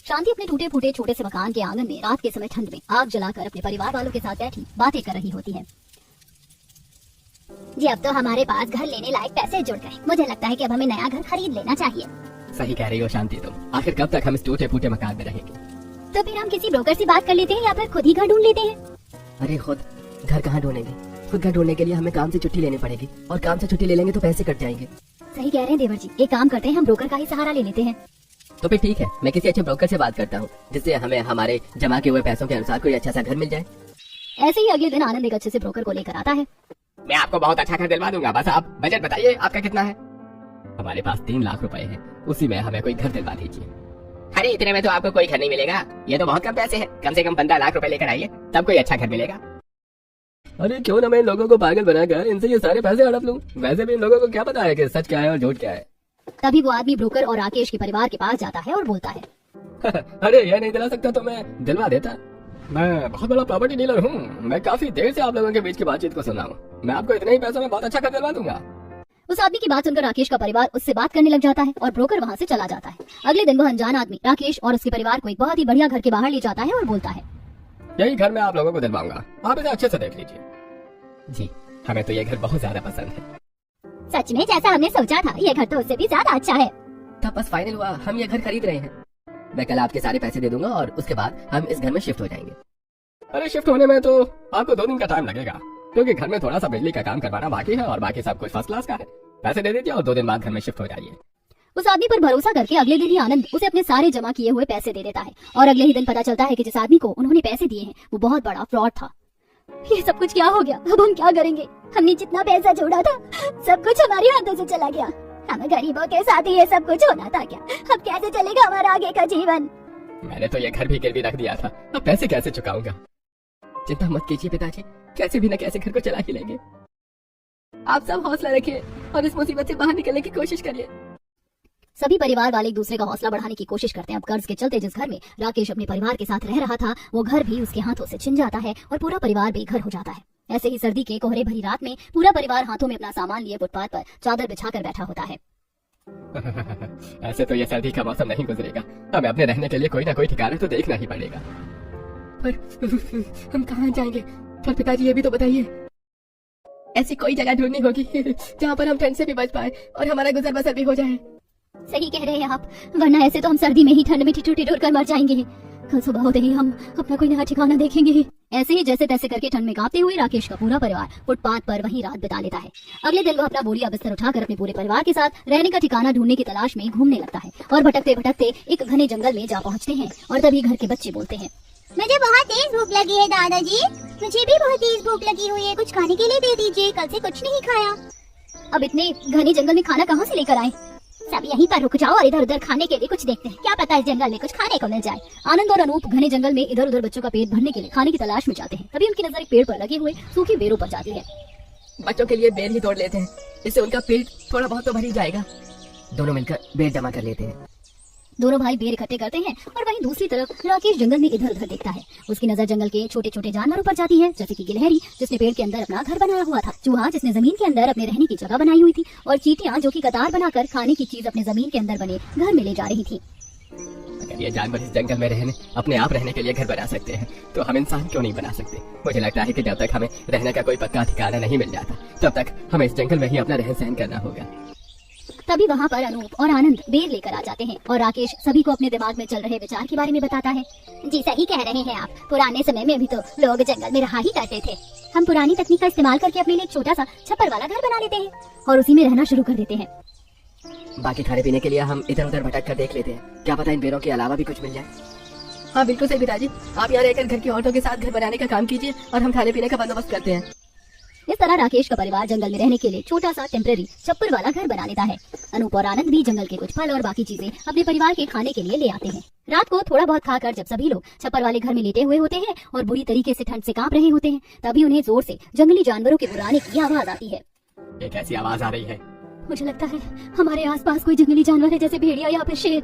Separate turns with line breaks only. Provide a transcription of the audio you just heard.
शांति अपने टूटे फूटे छोटे से मकान के आंगन में रात के समय ठंड में आग जलाकर अपने परिवार वालों के साथ बैठी बातें कर रही होती है।
जी अब तो हमारे पास घर लेने लायक पैसे जुड़ गए। मुझे लगता है कि अब हमें नया घर खरीद लेना चाहिए।
सही कह रही हो शांति तुम। आखिर कब तक हम इस टूटे फूटे मकान में रहेंगे?
तो फिर हम किसी ब्रोकर से बात कर लेते हैं या फिर खुद ही घर ढूंढ लेते हैं।
अरे खुद घर कहाँ ढूंढेंगे? खुद घर ढूंढने के लिए हमें काम से छुट्टी लेनी पड़ेगी और काम से छुट्टी ले लेंगे तो पैसे कट जाएंगे।
सही कह रहे हैं देवर जी, एक काम करते हैं, हम ब्रोकर का ही सहारा ले लेते हैं।
तो फिर ठीक है, मैं किसी अच्छे ब्रोकर से बात करता हूँ जिससे हमें हमारे जमा किए हुए पैसों के अनुसार कोई अच्छा सा घर मिल जाए।
ऐसे ही अगले दिन आनंद एक अच्छे से ब्रोकर को लेकर आता है।
मैं आपको बहुत अच्छा घर दिलवा दूंगा, बस आप बजट बताइए आपका कितना है। हमारे पास 3 लाख रुपए हैं, उसी में हमें कोई घर दिलवा दीजिए। अरे इतने में तो आपको कोई घर नहीं मिलेगा, ये तो बहुत कम पैसे हैं। कम से कम 15 लाख रुपए लेकर आइए, तब कोई अच्छा घर मिलेगा। अरे क्यों ना मैं इन लोगों को पागल बनाकर इनसे ये सारे पैसे हड़प लूं। वैसे भी इन लोगों को क्या पता है कि सच क्या है और झूठ क्या है।
तभी वो आदमी ब्रोकर और राकेश के परिवार के पास जाता है और बोलता है,
अरे ये नहीं दिला सकता तो मैं दिलवा देता। मैं बहुत बड़ा प्रॉपर्टी डीलर हूँ, मैं काफी देर से आप लोगों के बीच की बातचीत को सुना हूँ। मैं आपको इतने ही पैसों में बहुत अच्छा घर दिलवा दूंगा।
उस आदमी की बात सुनकर राकेश का परिवार उससे बात करने लग जाता है और ब्रोकर वहाँ से चला जाता है। अगले दिन वह अनजान आदमी राकेश और उसके परिवार को एक बहुत ही बढ़िया घर के बाहर ले जाता है और बोलता है,
यही घर मैं आप लोगों को दिलवाऊंगा, आप इसे अच्छे से देख लीजिए। जी हमें तो ये घर बहुत ज्यादा पसंद है।
सच में जैसा हमने सोचा था, ये घर तो उससे भी ज्यादा अच्छा है।
तब बस फाइनल हुआ, हम ये घर खरीद रहे हैं। मैं कल आपके सारे पैसे दे दूंगा और उसके बाद हम इस घर में शिफ्ट हो जाएंगे। अरे शिफ्ट होने में तो आपको 2 दिन का टाइम लगेगा, क्योंकि घर में थोड़ा सा बिजली का काम करवाना बाकी है और बाकी सब कुछ फर्स्ट क्लास का है। पैसे दे दीजिए और 2 दिन बाद घर में शिफ्ट हो जाइए।
उस आदमी पर भरोसा करके अगले दिन ही आनंद उसे अपने सारे जमा किए हुए पैसे दे देता है और अगले ही दिन पता चलता है कि जिस आदमी को उन्होंने पैसे दिए हैं वो बहुत बड़ा फ्रॉड था। ये सब कुछ क्या हो गया? अब हम क्या करेंगे?
हमने जितना पैसा जोड़ा था सब कुछ हमारे हाथों से चला गया। हमें गरीबों के साथ ही ये सब कुछ होना था क्या? अब कैसे चलेगा हमारा आगे का जीवन?
मैंने तो ये घर भी गिरवी रख दिया था, अब पैसे कैसे चुकाऊंगा? चिंता मत कीजिए पिताजी, कैसे भी न कैसे घर को चला ही लेंगे। आप सब हौसला रखिए और इस मुसीबत से बाहर निकलने की कोशिश करिए।
सभी परिवार वाले एक दूसरे का हौसला बढ़ाने की कोशिश करते हैं। अब कर्ज के चलते जिस घर में राकेश अपने परिवार के साथ रह रहा था वो घर भी उसके हाथों से छिन जाता है और पूरा परिवार बेघर हो जाता है। ऐसे ही सर्दी के कोहरे भरी रात में पूरा परिवार हाथों में अपना सामान लिए फुटपाथ पर चादर बिछाकर बैठा होता है।
ऐसे तो ये सर्दी का मौसम नहीं गुजरेगा, हमें अपने रहने के लिए कोई ना कोई ठिकाना तो देखना ही पड़ेगा। पर हम कहाँ जाएंगे? पर पिताजी ये भी तो बताइए, ऐसी कोई जगह ढूंढनी होगी जहाँ पर हम ठंड से भी बच पाए और हमारा गुजर बसर भी हो जाए।
सही कह रहे हैं आप, वरना ऐसे तो हम सर्दी में ही ठंड में ठिठुर कर मर जाएंगे। कल सुबह होते ही हम अपना कोई नया ठिकाना देखेंगे। ऐसे ही जैसे तैसे करके ठंड में कांपते हुए राकेश का पूरा परिवार फुटपाथ पर वहीं रात बिता लेता है। अगले दिन वह अपना बोरिया बिस्तर उठाकर अपने पूरे परिवार के साथ रहने का ठिकाना ढूंढने की तलाश में घूमने लगता है और भटकते भटकते एक घने जंगल में जा पहुंचते हैं और तभी घर के बच्चे बोलते हैं,
मुझे बहुत तेज भूख लगी है दादाजी, मुझे भी बहुत तेज भूख लगी हुई है, कुछ खाने के लिए दे दीजिए, कल से कुछ नहीं खाया।
अब इतने घने जंगल में खाना कहाँ से लेकर आए?
सब यहीं पर रुक जाओ और इधर उधर खाने के लिए कुछ देखते हैं, क्या पता इस जंगल में कुछ खाने को मिल जाए।
आनंद और अनूप घने जंगल में इधर उधर बच्चों का पेट भरने के लिए खाने की तलाश में जाते हैं। तभी उनकी नजर एक पेड़ पर लगे हुए सूखी बेरों पर जाती है।
बच्चों के लिए बेर ही तोड़ लेते हैं, इससे उनका पेट थोड़ा बहुत तो भर ही जाएगा। दोनों मिलकर बेर जमा कर लेते हैं।
दोनों भाई बेर इकट्ठे करते हैं और वहीं दूसरी तरफ राकेश जंगल में इधर उधर देखता है। उसकी नजर जंगल के छोटे छोटे जानवरों पर जाती है, जैसे कि गिलहरी जिसने पेड़ के अंदर अपना घर बनाया हुआ था, चूहा जिसने जमीन के अंदर अपने रहने की जगह बनाई हुई थी और चींटियां जो कि कतार बनाकर खाने की चीज अपने जमीन के अंदर बने घर में ले जा रही थी।
अगर ये जानवर इस जंगल में रहने अपने आप रहने के लिए घर बना सकते हैं तो हम इंसान क्यों नहीं बना सकते? मुझे लगता है कि जब तक हमें रहने का कोई पक्का ठिकाना नहीं मिल जाता तब तक हमें इस जंगल में ही अपना रहन सहन करना होगा।
तभी वहाँ पर अनूप और आनंद बेर लेकर आ जाते हैं और राकेश सभी को अपने दिमाग में चल रहे विचार के बारे में बताता है।
जी सही कह रहे हैं आप, पुराने समय में भी तो लोग जंगल में रहा ही करते थे। हम पुरानी तकनीक का इस्तेमाल करके अपने लिए एक छोटा सा छप्पर वाला घर बना लेते हैं
और उसी में रहना शुरू कर देते हैं।
बाकी खाने पीने के लिए हम इधर उधर भटक कर देख लेते हैं, क्या पता इन बेरों के अलावा भी कुछ मिल जाए। हाँ बिल्कुल सही पिताजी, आप यहाँ रहकर घर की औरतों के साथ घर बनाने का काम कीजिए और हम खाने पीने का बंदोबस्त करते हैं।
इस तरह राकेश का परिवार जंगल में रहने के लिए छोटा सा टेम्परेरी छप्पर वाला घर बना लेता है। अनूप और आनंद भी जंगल के कुछ फल और बाकी चीजें अपने परिवार के खाने के लिए ले आते हैं। रात को थोड़ा बहुत खाकर जब सभी लोग छप्पर वाले घर में लेटे हुए होते हैं और बुरी तरीके से ठंड से कांप रहे होते हैं, तभी उन्हें जोर से जंगली जानवरों के बुलाने की आवाज आती है।
ये कैसी आवाज आ रही है?
मुझे लगता है हमारे आसपास कोई जंगली जानवर है, जैसे भेड़िया या फिर शेर।